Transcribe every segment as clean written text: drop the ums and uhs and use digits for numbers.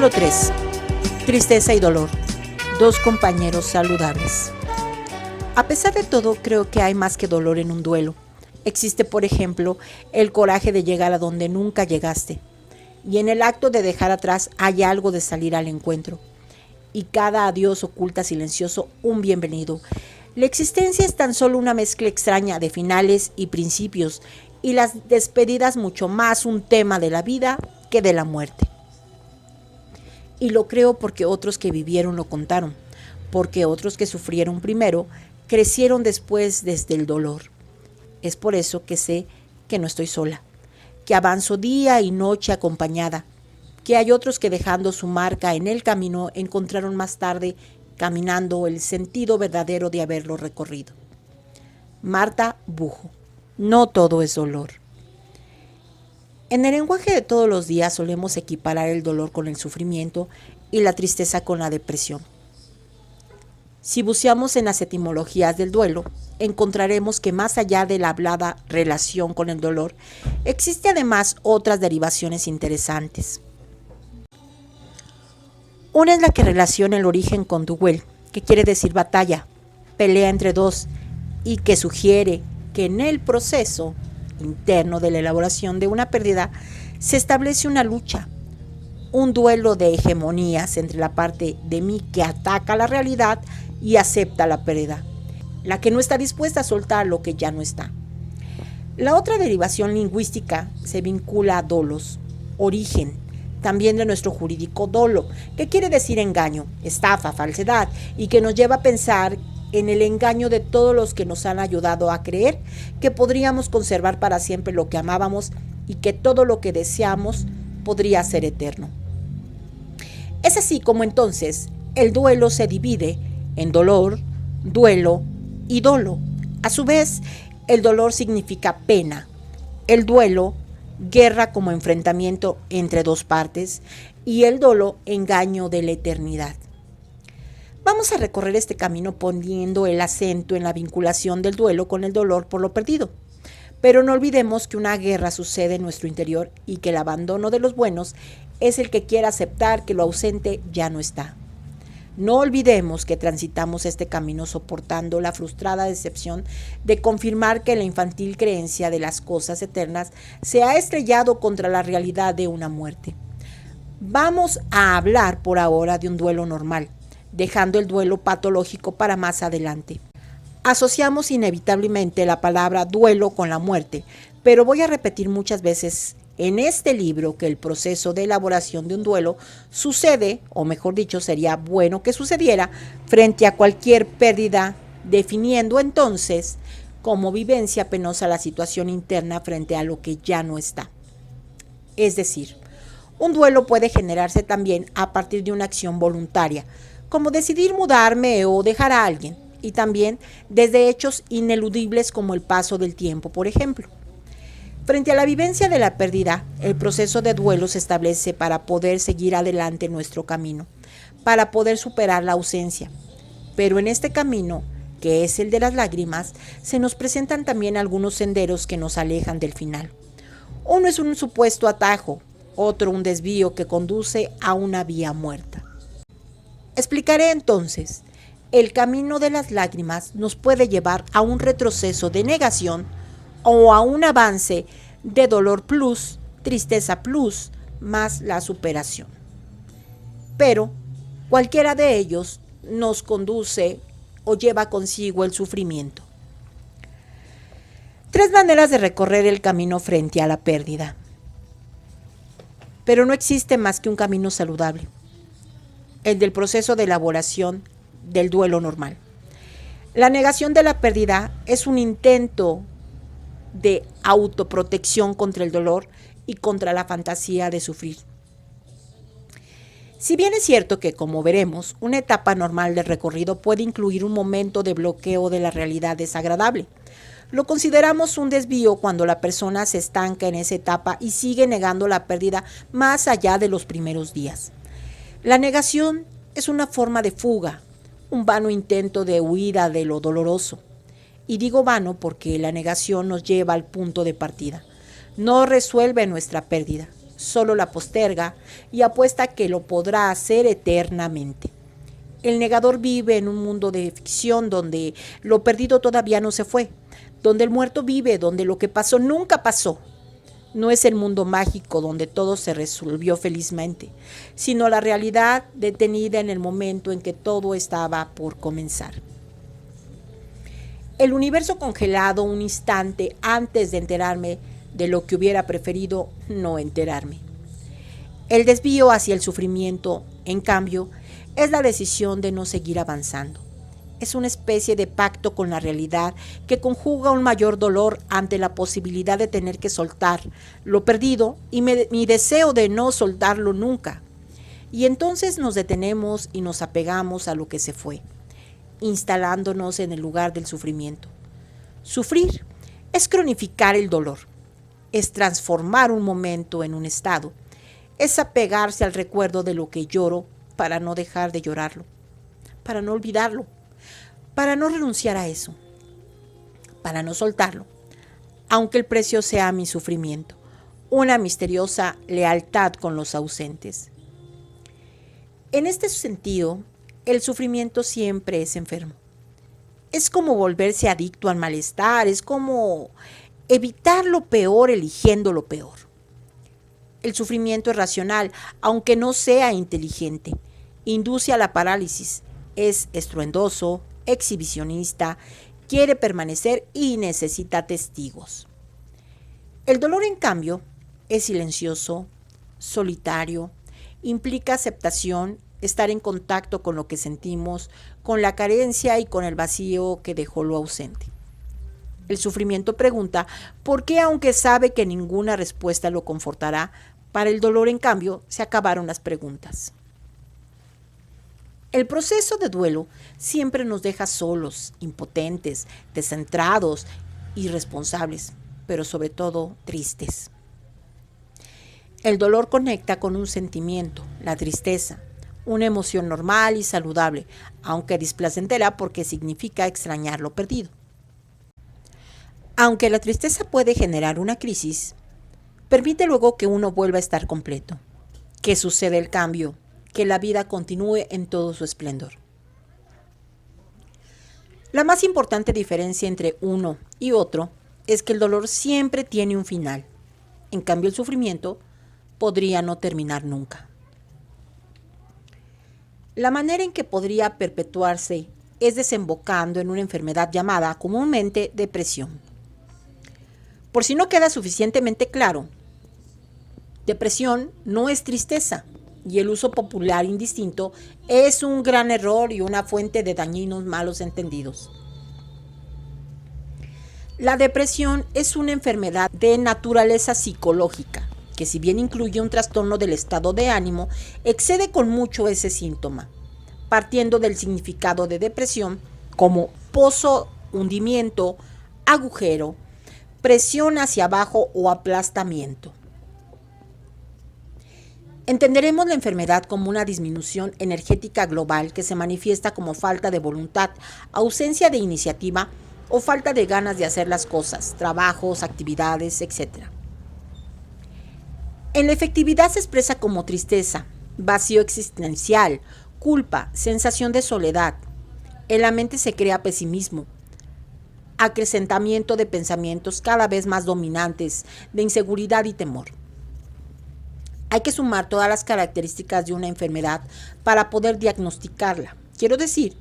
Capítulo 3. Tristeza y dolor. Dos compañeros saludables. A pesar de todo, creo que hay más que dolor en un duelo. Existe, por ejemplo, el coraje de llegar a donde nunca llegaste. Y en el acto de dejar atrás hay algo de salir al encuentro. Y cada adiós oculta silencioso un bienvenido. La existencia es tan solo una mezcla extraña de finales y principios, y las despedidas mucho más un tema de la vida que de la muerte. Y lo creo porque otros que vivieron lo contaron, porque otros que sufrieron primero crecieron después desde el dolor. Es por eso que sé que no estoy sola, que avanzo día y noche acompañada, que hay otros que dejando su marca en el camino encontraron más tarde caminando el sentido verdadero de haberlo recorrido. Marta Bujo. No todo es dolor. En el lenguaje de todos los días solemos equiparar el dolor con el sufrimiento y la tristeza con la depresión. Si buceamos en las etimologías del duelo, encontraremos que más allá de la hablada relación con el dolor, existe además otras derivaciones interesantes. Una es la que relaciona el origen con duel, que quiere decir batalla, pelea entre dos, y que sugiere que en el proceso interno de la elaboración de una pérdida se establece una lucha, un duelo de hegemonías entre la parte de mí que ataca la realidad y acepta la pérdida, la que no está dispuesta a soltar lo que ya no está. La otra derivación lingüística se vincula a dolos, origen, también de nuestro jurídico dolo, que quiere decir engaño, estafa, falsedad, y que nos lleva a pensar en el engaño de todos los que nos han ayudado a creer que podríamos conservar para siempre lo que amábamos y que todo lo que deseamos podría ser eterno. Es así como entonces el duelo se divide en dolor, duelo y dolo. A su vez, el dolor significa pena, el duelo, guerra como enfrentamiento entre dos partes, y el dolo, engaño de la eternidad. Vamos a recorrer este camino poniendo el acento en la vinculación del duelo con el dolor por lo perdido. Pero no olvidemos que una guerra sucede en nuestro interior y que el abandono de los buenos es el que quiere aceptar que lo ausente ya no está. No olvidemos que transitamos este camino soportando la frustrada decepción de confirmar que la infantil creencia de las cosas eternas se ha estrellado contra la realidad de una muerte. Vamos a hablar por ahora de un duelo normal, dejando el duelo patológico para más adelante. Asociamos inevitablemente la palabra duelo con la muerte, pero voy a repetir muchas veces en este libro que el proceso de elaboración de un duelo sucede, o mejor dicho, sería bueno que sucediera frente a cualquier pérdida, definiendo entonces como vivencia penosa la situación interna frente a lo que ya no está. Es decir, un duelo puede generarse también a partir de una acción voluntaria, como decidir mudarme o dejar a alguien, y también desde hechos ineludibles como el paso del tiempo, por ejemplo. Frente a la vivencia de la pérdida, el proceso de duelo se establece para poder seguir adelante en nuestro camino, para poder superar la ausencia. Pero en este camino, que es el de las lágrimas, se nos presentan también algunos senderos que nos alejan del final. Uno es un supuesto atajo, otro un desvío que conduce a una vía muerta. Explicaré entonces, el camino de las lágrimas nos puede llevar a un retroceso de negación o a un avance de dolor plus, tristeza plus, más la superación. Pero cualquiera de ellos nos conduce o lleva consigo el sufrimiento. Tres maneras de recorrer el camino frente a la pérdida. Pero no existe más que un camino saludable, el del proceso de elaboración del duelo normal. La negación de la pérdida es un intento de autoprotección contra el dolor y contra la fantasía de sufrir. Si bien es cierto que, como veremos, una etapa normal del recorrido puede incluir un momento de bloqueo de la realidad desagradable, lo consideramos un desvío cuando la persona se estanca en esa etapa y sigue negando la pérdida más allá de los primeros días. La negación es una forma de fuga, un vano intento de huida de lo doloroso. Y digo vano porque la negación nos lleva al punto de partida. No resuelve nuestra pérdida, solo la posterga y apuesta que lo podrá hacer eternamente. El negador vive en un mundo de ficción donde lo perdido todavía no se fue, donde el muerto vive, donde lo que pasó nunca pasó. No es el mundo mágico donde todo se resolvió felizmente, sino la realidad detenida en el momento en que todo estaba por comenzar. El universo congelado un instante antes de enterarme de lo que hubiera preferido no enterarme. El desvío hacia el sufrimiento, en cambio, es la decisión de no seguir avanzando. Es una especie de pacto con la realidad que conjuga un mayor dolor ante la posibilidad de tener que soltar lo perdido y mi deseo de no soltarlo nunca. Y entonces nos detenemos y nos apegamos a lo que se fue, instalándonos en el lugar del sufrimiento. Sufrir es cronificar el dolor, es transformar un momento en un estado, es apegarse al recuerdo de lo que lloro para no dejar de llorarlo, para no olvidarlo, para no renunciar a eso, para no soltarlo, aunque el precio sea mi sufrimiento, una misteriosa lealtad con los ausentes. En este sentido, el sufrimiento siempre es enfermo. Es como volverse adicto al malestar, es como evitar lo peor eligiendo lo peor. El sufrimiento es racional, aunque no sea inteligente. Induce a la parálisis, es estruendoso, exhibicionista, quiere permanecer y necesita testigos. El dolor, en cambio, es silencioso, solitario, implica aceptación, estar en contacto con lo que sentimos, con la carencia y con el vacío que dejó lo ausente. El sufrimiento pregunta por qué, aunque sabe que ninguna respuesta lo confortará, para el dolor, en cambio, se acabaron las preguntas. El proceso de duelo siempre nos deja solos, impotentes, descentrados, irresponsables, pero sobre todo tristes. El dolor conecta con un sentimiento, la tristeza, una emoción normal y saludable, aunque displacentera porque significa extrañar lo perdido. Aunque la tristeza puede generar una crisis, permite luego que uno vuelva a estar completo, que suceda el cambio, que la vida continúe en todo su esplendor. La más importante diferencia entre uno y otro es que el dolor siempre tiene un final. En cambio, el sufrimiento podría no terminar nunca. La manera en que podría perpetuarse es desembocando en una enfermedad llamada comúnmente depresión. Por si no queda suficientemente claro, depresión no es tristeza, y el uso popular indistinto es un gran error y una fuente de dañinos malos entendidos. La depresión es una enfermedad de naturaleza psicológica, que si bien incluye un trastorno del estado de ánimo, excede con mucho ese síntoma, partiendo del significado de depresión como pozo, hundimiento, agujero, presión hacia abajo o aplastamiento. Entenderemos la enfermedad como una disminución energética global que se manifiesta como falta de voluntad, ausencia de iniciativa o falta de ganas de hacer las cosas, trabajos, actividades, etc. En la efectividad se expresa como tristeza, vacío existencial, culpa, sensación de soledad. En la mente se crea pesimismo, acrecentamiento de pensamientos cada vez más dominantes, de inseguridad y temor. Hay que sumar todas las características de una enfermedad para poder diagnosticarla. Quiero decir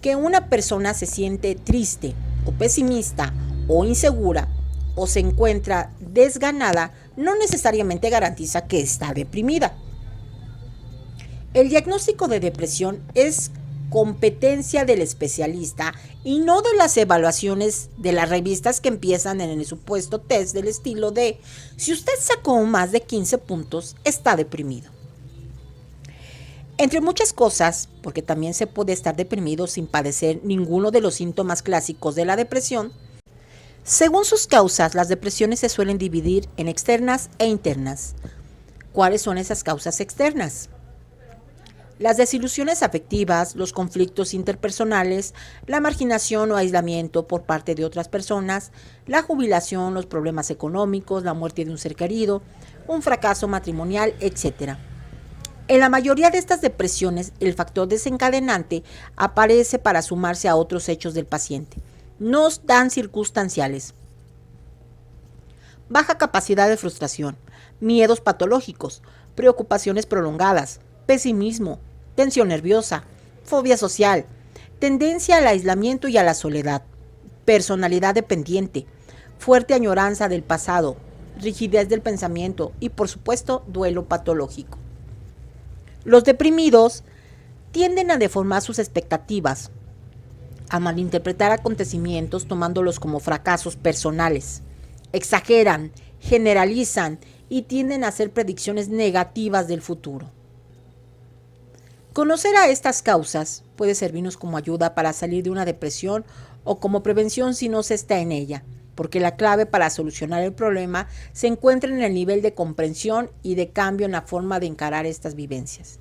que una persona se siente triste o pesimista o insegura o se encuentra desganada, no necesariamente garantiza que está deprimida. El diagnóstico de depresión es competencia del especialista y no de las evaluaciones de las revistas que empiezan en el supuesto test del estilo de si usted sacó más de 15 puntos, está deprimido. Entre muchas cosas, porque también se puede estar deprimido sin padecer ninguno de los síntomas clásicos de la depresión, según sus causas, las depresiones se suelen dividir en externas e internas. ¿Cuáles son esas causas externas? Las desilusiones afectivas, los conflictos interpersonales, la marginación o aislamiento por parte de otras personas, la jubilación, los problemas económicos, la muerte de un ser querido, un fracaso matrimonial, etc. En la mayoría de estas depresiones, el factor desencadenante aparece para sumarse a otros hechos del paciente. No dan circunstanciales. Baja capacidad de frustración, miedos patológicos, preocupaciones prolongadas, pesimismo, tensión nerviosa, fobia social, tendencia al aislamiento y a la soledad, personalidad dependiente, fuerte añoranza del pasado, rigidez del pensamiento y, por supuesto, duelo patológico. Los deprimidos tienden a deformar sus expectativas, a malinterpretar acontecimientos tomándolos como fracasos personales. Exageran, generalizan y tienden a hacer predicciones negativas del futuro. Conocer a estas causas puede servirnos como ayuda para salir de una depresión o como prevención si no se está en ella, porque la clave para solucionar el problema se encuentra en el nivel de comprensión y de cambio en la forma de encarar estas vivencias.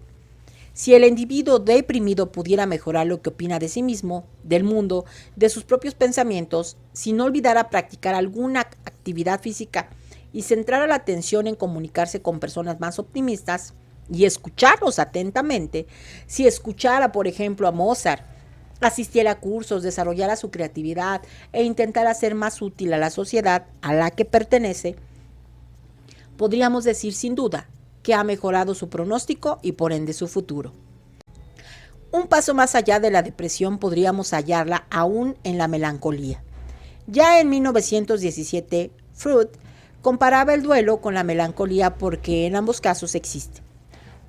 Si el individuo deprimido pudiera mejorar lo que opina de sí mismo, del mundo, de sus propios pensamientos, si no olvidara practicar alguna actividad física y centrara la atención en comunicarse con personas más optimistas y escucharlos atentamente, si escuchara, por ejemplo, a Mozart, asistiera a cursos, desarrollara su creatividad e intentara ser más útil a la sociedad a la que pertenece, podríamos decir sin duda que ha mejorado su pronóstico y por ende su futuro. Un paso más allá de la depresión podríamos hallarla aún en la melancolía. Ya en 1917, Freud comparaba el duelo con la melancolía porque en ambos casos existe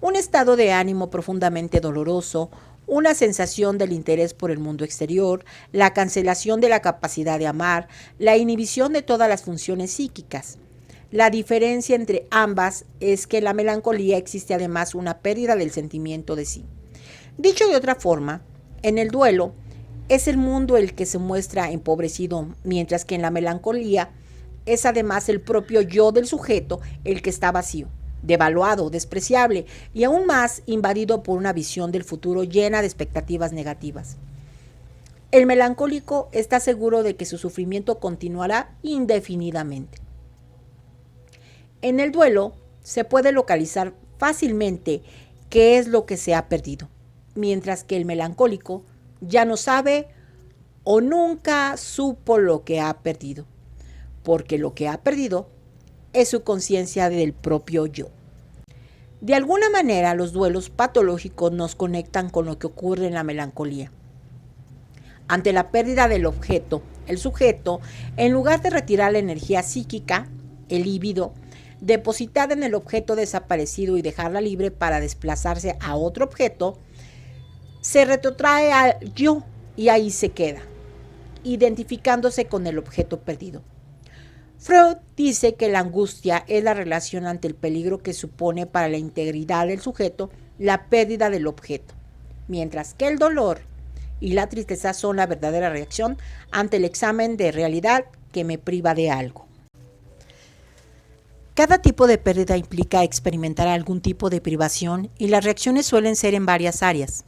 un estado de ánimo profundamente doloroso, una sensación del interés por el mundo exterior, la cancelación de la capacidad de amar, la inhibición de todas las funciones psíquicas. La diferencia entre ambas es que en la melancolía existe además una pérdida del sentimiento de sí. Dicho de otra forma, en el duelo es el mundo el que se muestra empobrecido, mientras que en la melancolía es además el propio yo del sujeto el que está vacío, devaluado, despreciable y aún más invadido por una visión del futuro llena de expectativas negativas. El melancólico está seguro de que su sufrimiento continuará indefinidamente. En el duelo se puede localizar fácilmente qué es lo que se ha perdido, mientras que el melancólico ya no sabe o nunca supo lo que ha perdido, porque lo que ha perdido es su conciencia del propio yo. De alguna manera, los duelos patológicos nos conectan con lo que ocurre en la melancolía. Ante la pérdida del objeto, el sujeto, en lugar de retirar la energía psíquica, el líbido, depositada en el objeto desaparecido y dejarla libre para desplazarse a otro objeto, se retrotrae al yo y ahí se queda, identificándose con el objeto perdido. Freud dice que la angustia es la relación ante el peligro que supone para la integridad del sujeto la pérdida del objeto, mientras que el dolor y la tristeza son la verdadera reacción ante el examen de realidad que me priva de algo. Cada tipo de pérdida implica experimentar algún tipo de privación y las reacciones suelen ser en varias áreas: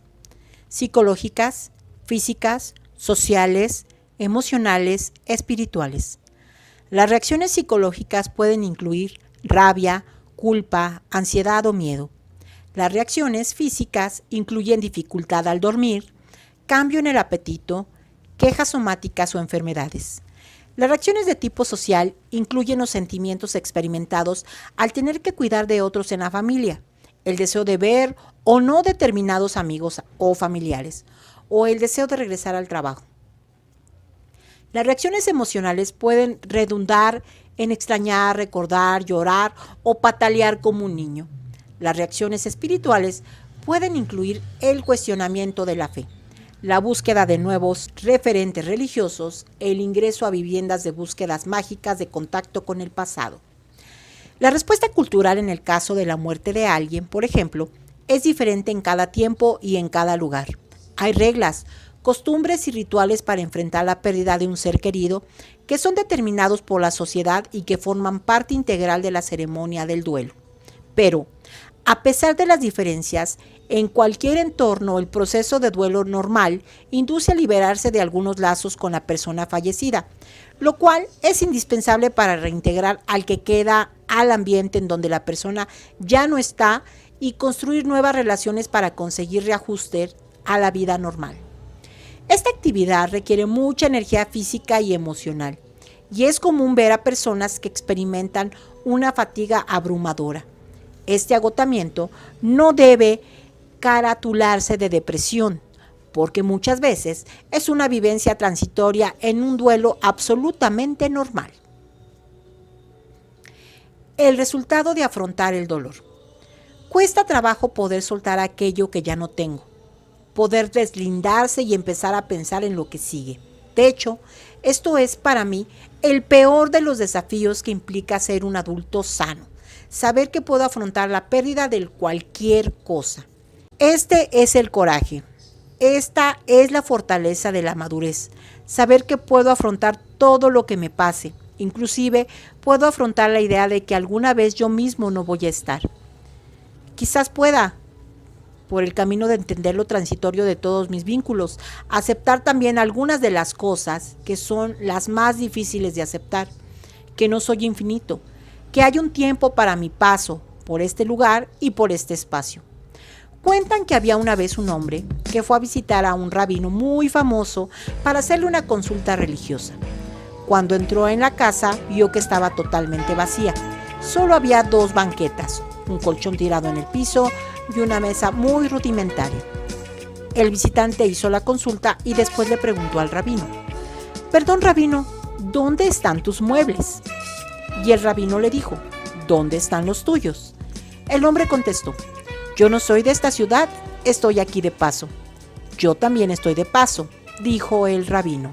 psicológicas, físicas, sociales, emocionales, espirituales. Las reacciones psicológicas pueden incluir rabia, culpa, ansiedad o miedo. Las reacciones físicas incluyen dificultad al dormir, cambio en el apetito, quejas somáticas o enfermedades. Las reacciones de tipo social incluyen los sentimientos experimentados al tener que cuidar de otros en la familia, el deseo de ver o no determinados amigos o familiares, o el deseo de regresar al trabajo. Las reacciones emocionales pueden redundar en extrañar, recordar, llorar o patalear como un niño. Las reacciones espirituales pueden incluir el cuestionamiento de la fe, la búsqueda de nuevos referentes religiosos, el ingreso a viviendas de búsquedas mágicas de contacto con el pasado. La respuesta cultural en el caso de la muerte de alguien, por ejemplo, es diferente en cada tiempo y en cada lugar. Hay reglas, costumbres y rituales para enfrentar la pérdida de un ser querido que son determinados por la sociedad y que forman parte integral de la ceremonia del duelo. Pero, a pesar de las diferencias, En cualquier entorno, el proceso de duelo normal induce a liberarse de algunos lazos con la persona fallecida, lo cual es indispensable para reintegrar al que queda al ambiente en donde la persona ya no está y construir nuevas relaciones para conseguir reajuste a la vida normal. Esta actividad requiere mucha energía física y emocional, y es común ver a personas que experimentan una fatiga abrumadora. Este agotamiento no debe caratularse de depresión, porque muchas veces es una vivencia transitoria en un duelo absolutamente normal. El resultado de afrontar el dolor. Cuesta trabajo poder soltar aquello que ya no tengo, poder deslindarse y empezar a pensar en lo que sigue. De hecho, esto es para mí el peor de los desafíos que implica ser un adulto sano, saber que puedo afrontar la pérdida de cualquier cosa. Este es el coraje, esta es la fortaleza de la madurez, saber que puedo afrontar todo lo que me pase, inclusive puedo afrontar la idea de que alguna vez yo mismo no voy a estar. Quizás pueda, por el camino de entender lo transitorio de todos mis vínculos, aceptar también algunas de las cosas que son las más difíciles de aceptar, que no soy infinito, que hay un tiempo para mi paso por este lugar y por este espacio. Cuentan que había una vez un hombre que fue a visitar a un rabino muy famoso para hacerle una consulta religiosa. Cuando entró en la casa, vio que estaba totalmente vacía. Solo había 2 banquetas, un colchón tirado en el piso y una mesa muy rudimentaria. El visitante hizo la consulta y después le preguntó al rabino: «Perdón, rabino, ¿dónde están tus muebles?». Y el rabino le dijo: «¿Dónde están los tuyos?». El hombre contestó: «Yo no soy de esta ciudad, estoy aquí de paso». «Yo también estoy de paso», dijo el rabino.